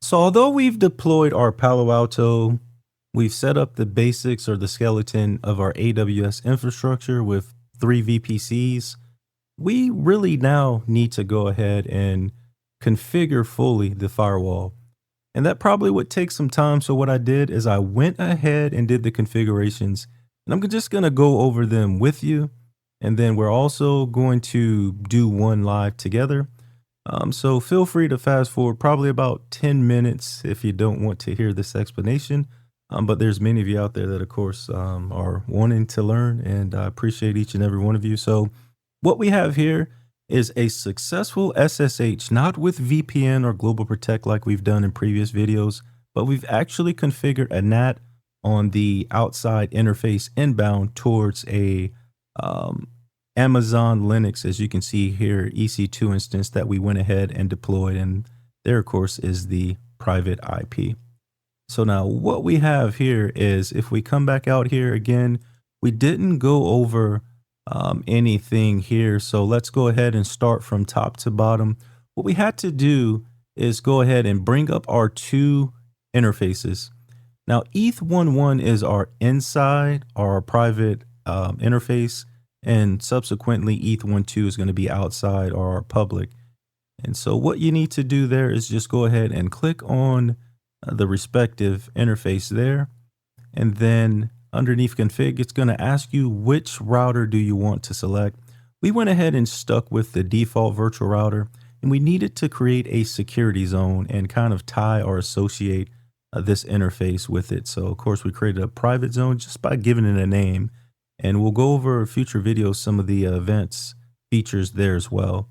So although we've deployed our Palo Alto, we've set up the basics or the skeleton of our AWS infrastructure with 3 VPCs, we really now need to go ahead and configure fully the firewall. And that probably would take some time. So what I did is I went ahead and did the configurations, and I'm just going to go over them with you. And then we're also going to do one live together. So feel free to fast forward probably about 10 minutes if you don't want to hear this explanation. But there's many of you out there that, of course, are wanting to learn, and I appreciate each and every one of you. So what we have here is a successful SSH, not with VPN or Global Protect like we've done in previous videos, but we've actually configured a NAT on the outside interface inbound towards a Amazon Linux, as you can see here, EC2 instance that we went ahead and deployed. And there, of course, is the private IP. So now what we have here is if we come back out here again, we didn't go over anything here. So let's go ahead and start from top to bottom. What we had to do is go ahead and bring up our two interfaces. Now, ETH11 is our inside, our private interface, and subsequently ETH12 is going to be outside or our public. And so what you need to do there is just go ahead and click on the respective interface there. And then underneath config, it's going to ask you which router do you want to select. We went ahead and stuck with the default virtual router, and we needed to create a security zone and kind of tie or associate this interface with it. So of course we created a private zone just by giving it a name, and we'll go over future videos, some of the events features there as well.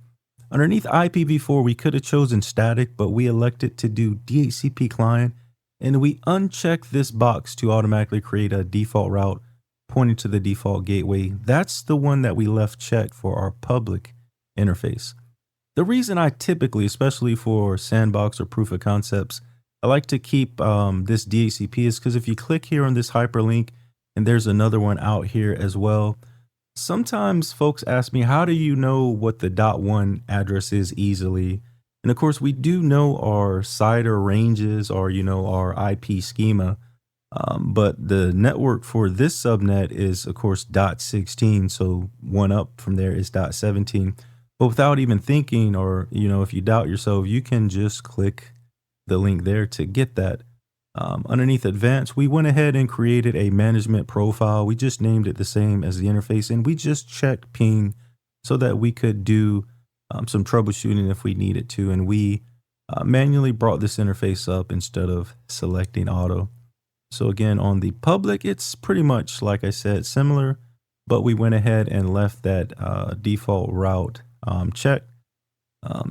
Underneath IPv4, we could have chosen static, but we elected to do DHCP client, and we unchecked this box to automatically create a default route pointing to the default gateway. That's the one that we left checked for our public interface. The reason I typically, especially for sandbox or proof of concepts, I like to keep this DHCP is because if you click here on this hyperlink, and there's another one out here as well, sometimes folks ask me, how do you know what the .1 address is easily? And of course, we do know our CIDR ranges or, our IP schema. But the network for this subnet is, of course, .16. So one up from there is .17. But without even thinking, or, if you doubt yourself, you can just click the link there to get that. Underneath advanced, we went ahead and created a management profile. We just named it the same as the interface, and we just checked ping so that we could do some troubleshooting if we needed to. And we manually brought this interface up instead of selecting auto. So again, on the public, it's pretty much, like I said, similar, but we went ahead and left that default route checked.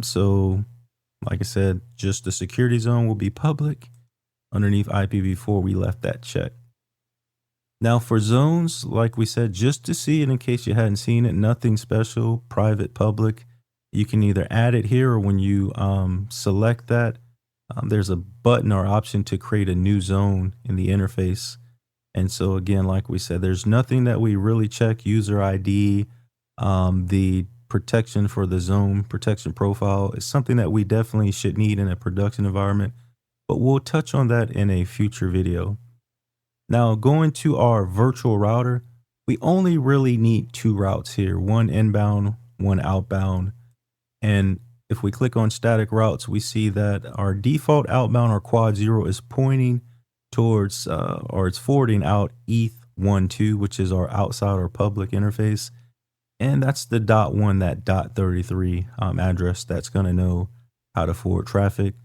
So like I said, just the security zone will be public. Underneath IPv4, we left that checked. Now for zones, like we said, just to see it in case you hadn't seen it, nothing special, private, public. You can either add it here or when you select that, there's a button or option to create a new zone in the interface. And so again, like we said, there's nothing that we really check. User ID, the protection for the zone protection profile is something that we definitely should need in a production environment, but we'll touch on that in a future video. Now going to our virtual router, we only really need two routes here, one inbound, one outbound. And if we click on static routes, we see that our default outbound or quad 0 is pointing towards, or it's forwarding out ETH12, which is our outside or public interface. And that's the .1, that .33 address that's going to know how to forward traffic.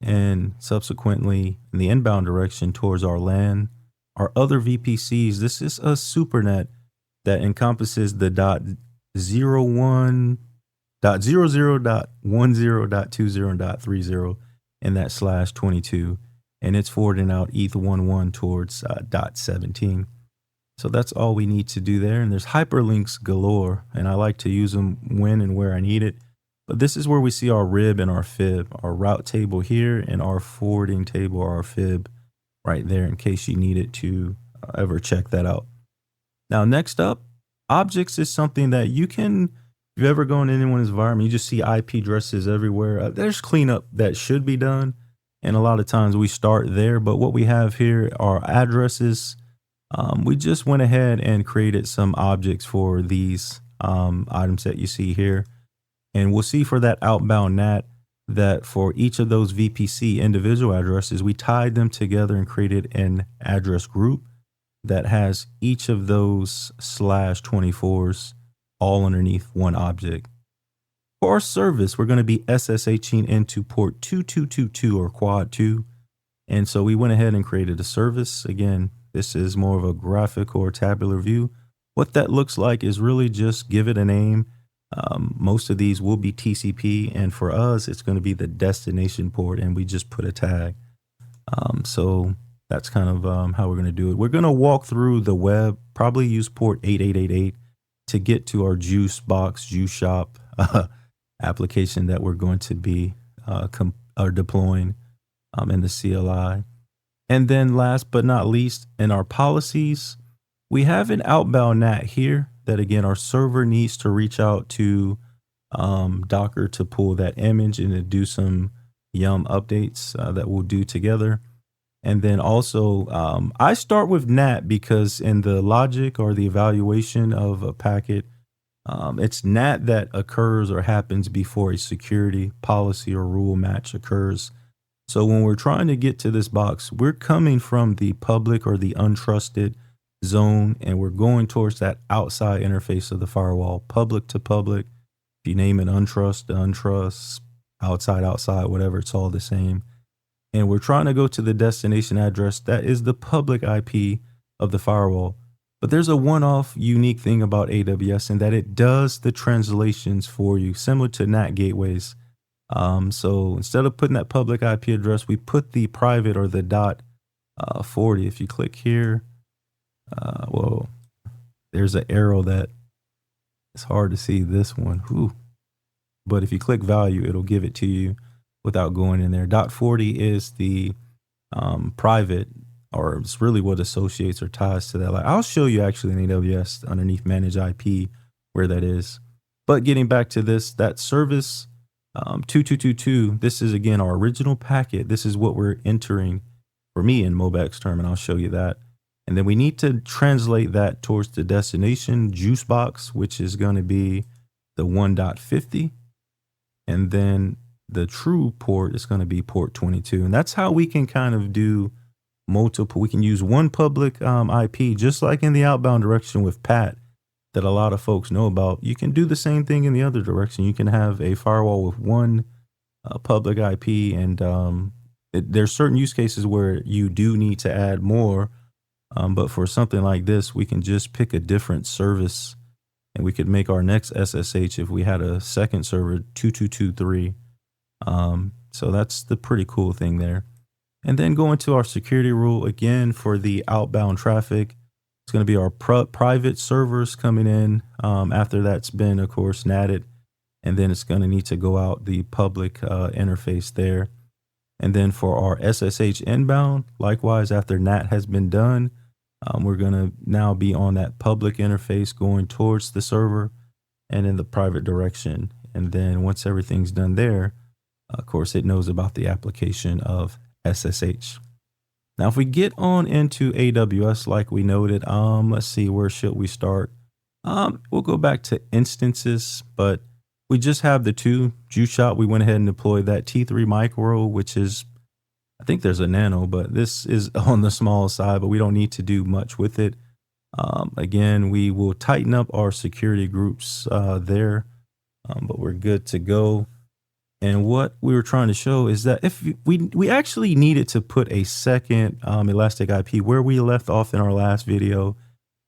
And subsequently, in the inbound direction towards our LAN, our other VPCs, this is a supernet that encompasses the .01, .00, .10, .20, and .30, and that /22. And it's forwarding out ETH11 towards .17. So that's all we need to do there. And there's hyperlinks galore, and I like to use them when and where I need it. But this is where we see our RIB and our FIB, our route table here and our forwarding table or our FIB right there in case you needed to ever check that out. Now, next up, objects is something that you can, if you ever go in anyone's environment, you just see IP addresses everywhere. There's cleanup that should be done. And a lot of times we start there, but what we have here are addresses. We just went ahead and created some objects for these items that you see here. And we'll see for that outbound NAT that for each of those VPC individual addresses, we tied them together and created an address group that has each of those /24s all underneath one object. For our service, we're going to be SSHing into port 2222 or quad 2. And so we went ahead and created a service. Again, this is more of a graphic or tabular view. What that looks like is really just give it a name. Most of these will be TCP, and for us, it's going to be the destination port, and we just put a tag. So that's kind of how we're going to do it. We're going to walk through the web, probably use port 8888 to get to our Juice Shop application that we're going to be deploying in the CLI. And then last but not least, in our policies, we have an outbound NAT here that, again, our server needs to reach out to Docker to pull that image and to do some yum updates that we'll do together. And then also, I start with NAT because in the logic or the evaluation of a packet, it's NAT that occurs or happens before a security policy or rule match occurs. So when we're trying to get to this box, we're coming from the public or the untrusted zone, and we're going towards that outside interface of the firewall, public to public. If you name it untrust, outside, whatever, it's all the same. And we're trying to go to the destination address that is the public IP of the firewall. But there's a one-off unique thing about AWS in that it does the translations for you, similar to NAT gateways. So instead of putting that public IP address, we put the private or the .40. If you click here, well, there's an arrow that it's hard to see this one. Whew. But if you click value, it'll give it to you without going in there. .40 is the private, or it's really what associates or ties to that. Like, I'll show you actually in AWS underneath manage IP where that is. But getting back to this, that service 2222, this is again our original packet. This is what we're entering for me in Mobex term, and I'll show you that. And then we need to translate that towards the destination juice box, which is going to be the 1.50. And then the true port is going to be port 22. And that's how we can kind of do multiple. We can use one public IP, just like in the outbound direction with PAT that a lot of folks know about. You can do the same thing in the other direction. You can have a firewall with one public IP, and there's certain use cases where you do need to add more. But for something like this, we can just pick a different service, and we could make our next SSH if we had a second server 2223. So that's the pretty cool thing there. And then going to our security rule again for the outbound traffic, it's going to be our private servers coming in after that's been, of course, natted. And then it's going to need to go out the public interface there. And then for our SSH inbound, likewise, after NAT has been done, we're going to now be on that public interface going towards the server and in the private direction. And then once everything's done there, of course, it knows about the application of SSH. Now, if we get on into AWS, like we noted, let's see, where should we start? We'll go back to instances, but we just have the two Juice Shop. We went ahead and deployed that T3 micro, which is, I think there's a nano, but this is on the small side, but we don't need to do much with it. Again, we will tighten up our security groups there, but we're good to go. And what we were trying to show is that if we actually needed to put a second elastic IP, where we left off in our last video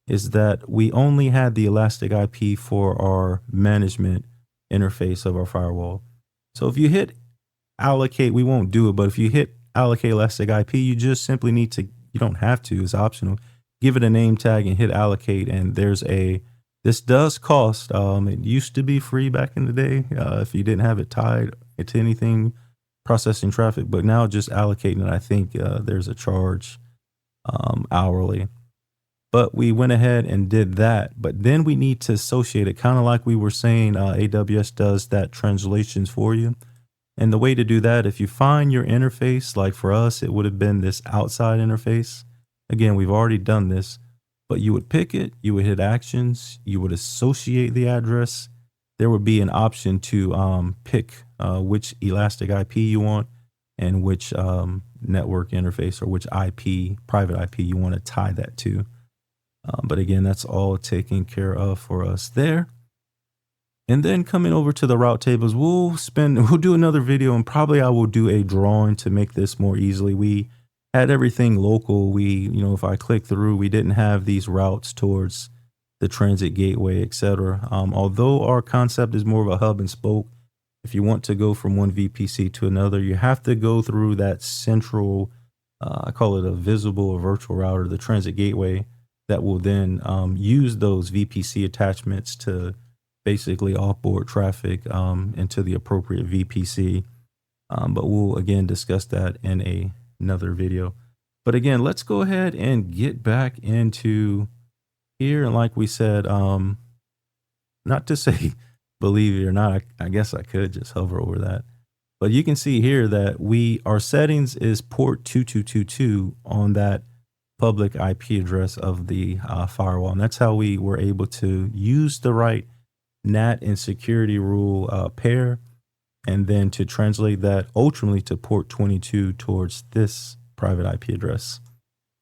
is that we only had the elastic IP for our management interface of our firewall. So if you hit allocate, we won't do it, but if you hit allocate elastic IP, you just simply need to, you don't have to, it's optional, give it a name tag and hit allocate. And this does cost, it used to be free back in the day if you didn't have it tied to anything processing traffic, but now just allocating it, I think there's a charge hourly. But we went ahead and did that, but then we need to associate it, kind of like we were saying, AWS does that translations for you. And the way to do that, if you find your interface, like for us, it would have been this outside interface. Again, we've already done this, but you would pick it, you would hit actions, you would associate the address. There would be an option to pick which elastic IP you want and which network interface or which IP, private IP you want to tie that to. But again, that's all taken care of for us there. And then coming over to the route tables, we'll do another video, and probably I will do a drawing to make this more easily. We had everything local. If I click through, we didn't have these routes towards the transit gateway, etc. Although our concept is more of a hub and spoke, if you want to go from one VPC to another, you have to go through that central, I call it a visible or virtual router, the transit gateway, that will then use those VPC attachments to basically offboard traffic into the appropriate VPC. But we'll again discuss that in another video. But again, let's go ahead and get back into here. And like we said, not to say believe it or not, I guess I could just hover over that. But you can see here that our settings is port 2222 on that public IP address of the firewall. And that's how we were able to use the right NAT and security rule pair, and then to translate that ultimately to port 22 towards this private IP address.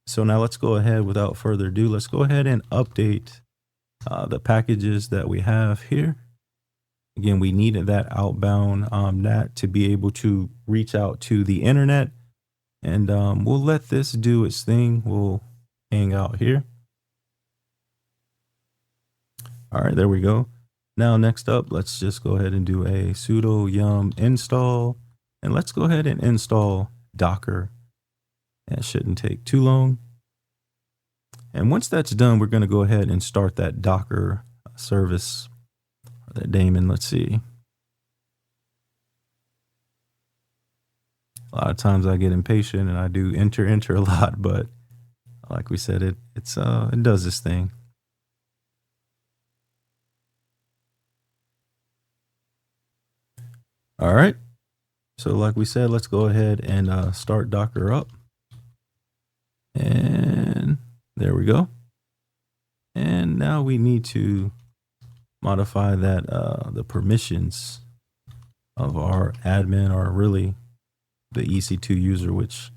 So now let's go ahead, without further ado, let's go ahead and update the packages that we have here. Again, we needed that outbound NAT to be able to reach out to the internet, and we'll let this do its thing. We'll hang out here. All right, there we go. Now, next up, let's just go ahead and do a sudo yum install, and let's go ahead and install Docker. That shouldn't take too long. And once that's done, we're going to go ahead and start that Docker service, or that daemon. Let's see. A lot of times I get impatient and I do enter a lot, but like we said, it does this thing. All right. So like we said, let's go ahead and start Docker up. And there we go. And now we need to modify that the permissions of our admin, or really the EC2 user, which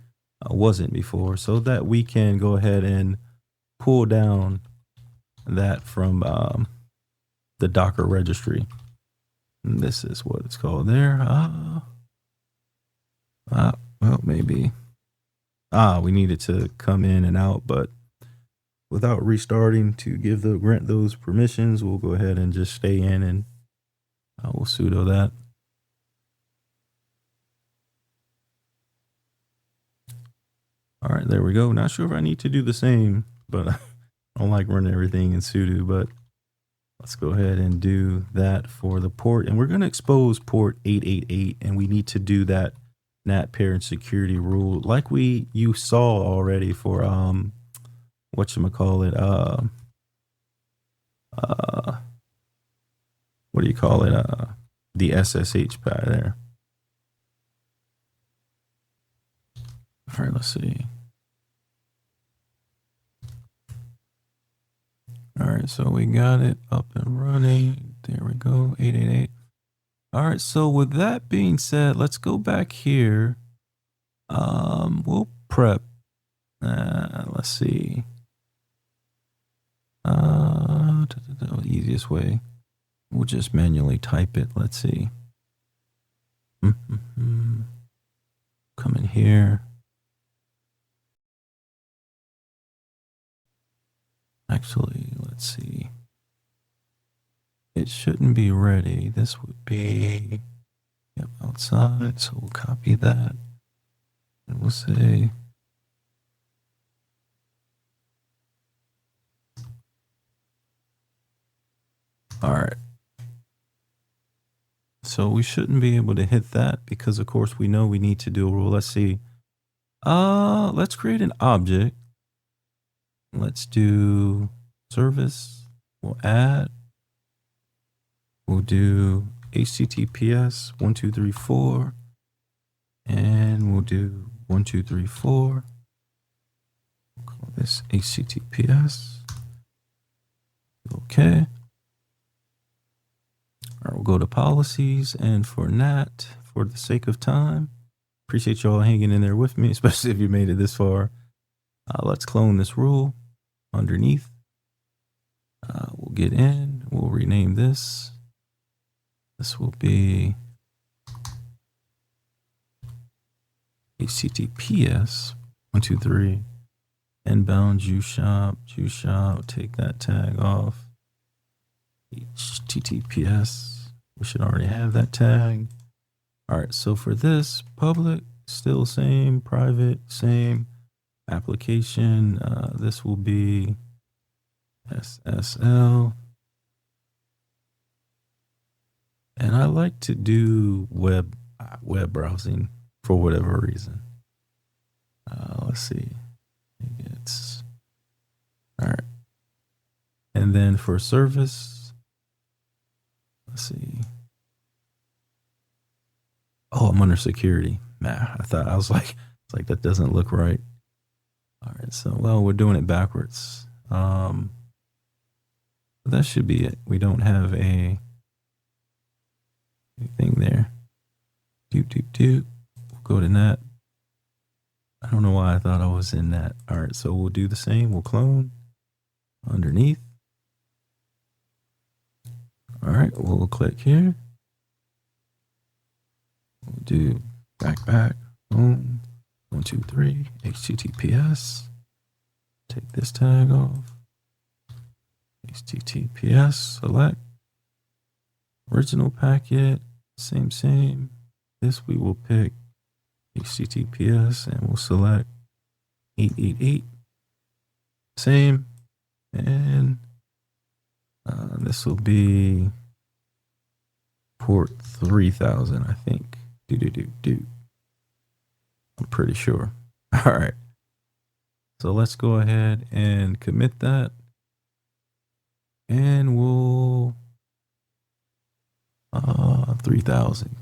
wasn't before, so that we can go ahead and pull down that from the Docker registry. And this is what it's called there. Well, maybe. We needed to come in and out, but without restarting to grant those permissions, we'll go ahead and just stay in, and we'll sudo that. All right, there we go. Not sure if I need to do the same, but I don't like running everything in sudo, but let's go ahead and do that for the port. And we're going to expose port 888, and we need to do that NAT pair and security rule like you saw already for whatchamacallit, what do you call it? The SSH pad there. All right, let's see. All right, so we got it up and running. There we go, 888. All right, so with that being said, let's go back here. We'll prep. Let's see. The easiest way. We'll just manually type it. Let's see. Come in here. Actually, let's see. It shouldn't be ready. This would be outside. So we'll copy that. And we'll say all right. So we shouldn't be able to hit that because of course we know we need to do a rule. Let's see. Let's create an object. Let's do service. We'll add. We'll do HTTPS 1234. And we'll do 1, 2, 3, 4. We'll call this HTTPS. Okay. All right, we'll go to policies, and for NAT, for the sake of time, appreciate y'all hanging in there with me, especially if you made it this far. Let's clone this rule underneath. We'll get in, we'll rename this. This will be HTTPS 1, 2, 3 inbound Juice Shop, take that tag off. HTTPS, we should already have that tag. All right, so for this, public, still same, private, same, application, this will be SSL. And I like to do web browsing for whatever reason. Let's see. It's all right. And then for service, let's see. Oh, I'm under security. Nah, I was like, it's like that doesn't look right. All right, so well, we're doing it backwards. That should be it. We don't have anything there. We'll go to NAT. I don't know why I thought I was in NAT. All right, so we'll do the same. We'll clone underneath. All right, we'll click here. We'll do back, boom, 1, 2, 3, HTTPS. Take this tag off. HTTPS, select. Original packet, same. This we will pick HTTPS and we'll select 888. Same. And this will be port 3000, I think. I'm pretty sure. All right. So let's go ahead and commit that. And we'll 3000.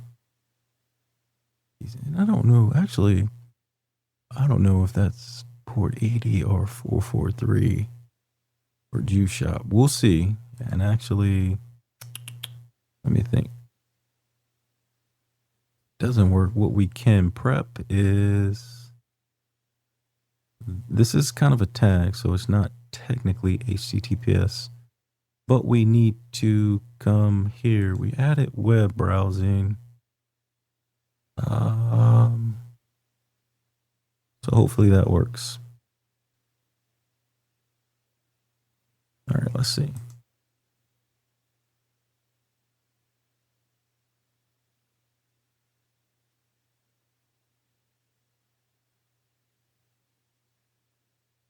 And I don't know, actually, I don't know if that's port 80 or 443 for Juice Shop. We'll see. And actually, let me think. Doesn't work. What we can prep is, this is kind of a tag, so it's not technically HTTPS, but we need to come here. We added web browsing. So hopefully that works. All right, let's see.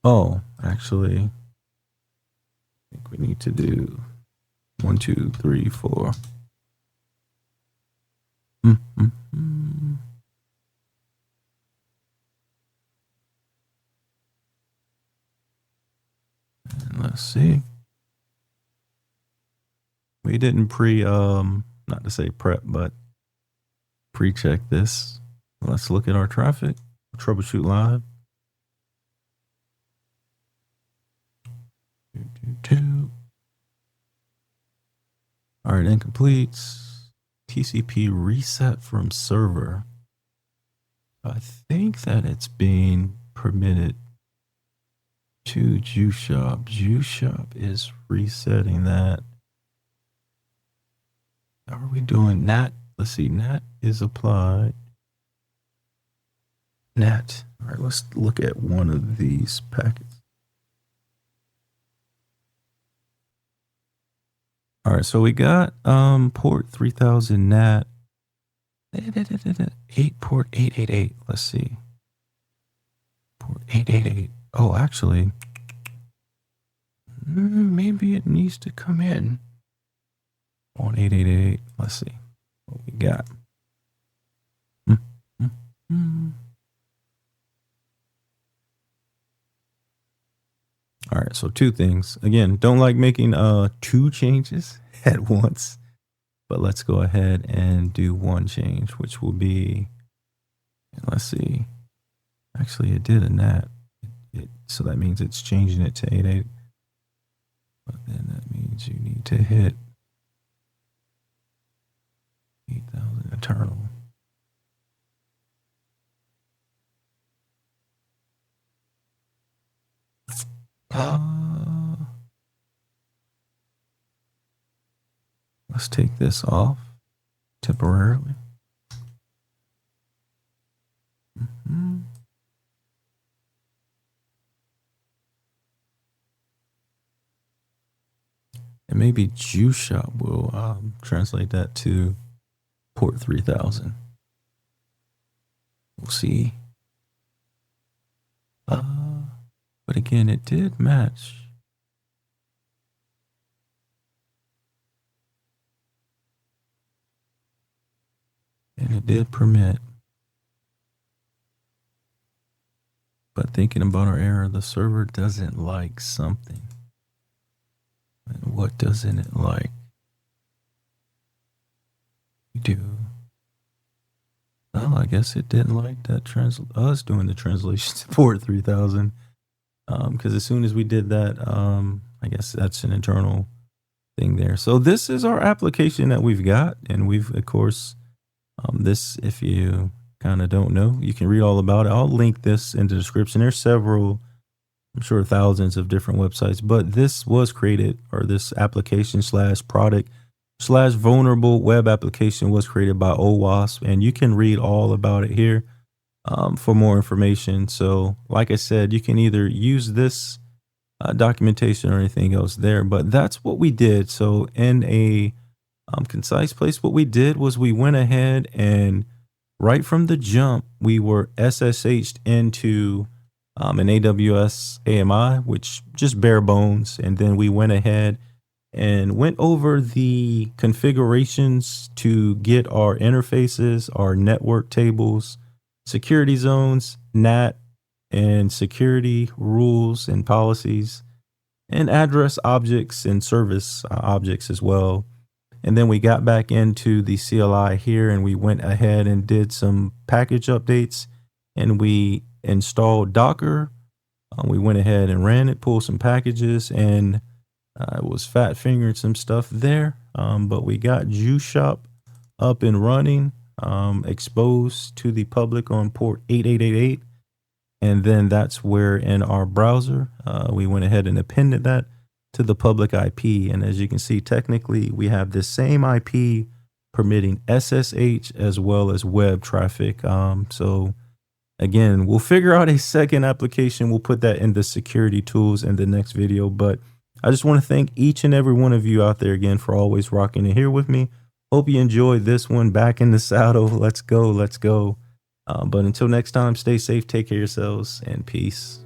Oh, actually, I think we need to do 1, 2, 3, 4. And let's see. We didn't not to say prep, but pre-check this. Let's look at our traffic. Troubleshoot live. All right, incompletes. TCP reset from server. I think that it's being permitted to Juice Shop. Juice Shop is resetting that. How are we doing? NAT. Let's see. NAT is applied. NAT. All right, let's look at one of these packets. All right, so we got port 3000 NAT. Port 888. Let's see. Port 888. Oh, actually, maybe it needs to come in on 888. Let's see what we got. All right, so two things. Again, don't like making two changes at once, but let's go ahead and do one change, which will be And let's see. Actually, it did a NAT. So that means it's changing it to 88. But then that means you need to hit 8,000 internal. Let's take this off temporarily. And maybe Juice Shop will translate that to port 3000. We'll see. But again, it did match. And it did permit. But thinking about our error, the server doesn't like something. And what doesn't it like? We do. Well, I guess it didn't like that us doing the translation to port 3000. Because as soon as we did that, I guess that's an internal thing there. So this is our application that we've got. And we've, of course, this, if you kind of don't know, you can read all about it. I'll link this in the description. There's several, I'm sure thousands of different websites, but this was created, or this application / product / vulnerable web application was created by OWASP, and you can read all about it here for more information. So like I said, you can either use this documentation or anything else there, but that's what we did. So in a concise place, what we did was we went ahead and right from the jump, we were SSH'd into an AWS AMI, which just bare bones. And then we went ahead and went over the configurations to get our interfaces, our network tables, security zones, NAT, and security rules and policies, and address objects and service objects as well. And then we got back into the CLI here and we went ahead and did some package updates and we installed Docker. We went ahead and ran it, pulled some packages, and it was fat fingering some stuff there. But we got Juice Shop up and running, exposed to the public on port 8888. And then that's where in our browser, we went ahead and appended that to the public IP. And as you can see, technically we have the same IP permitting SSH as well as web traffic. So again, we'll figure out a second application. We'll put that in the security tools in the next video. But I just want to thank each and every one of you out there again for always rocking it here with me. Hope you enjoyed this one. Back in the saddle. Let's go. Let's go. But until next time, stay safe, take care of yourselves, and peace.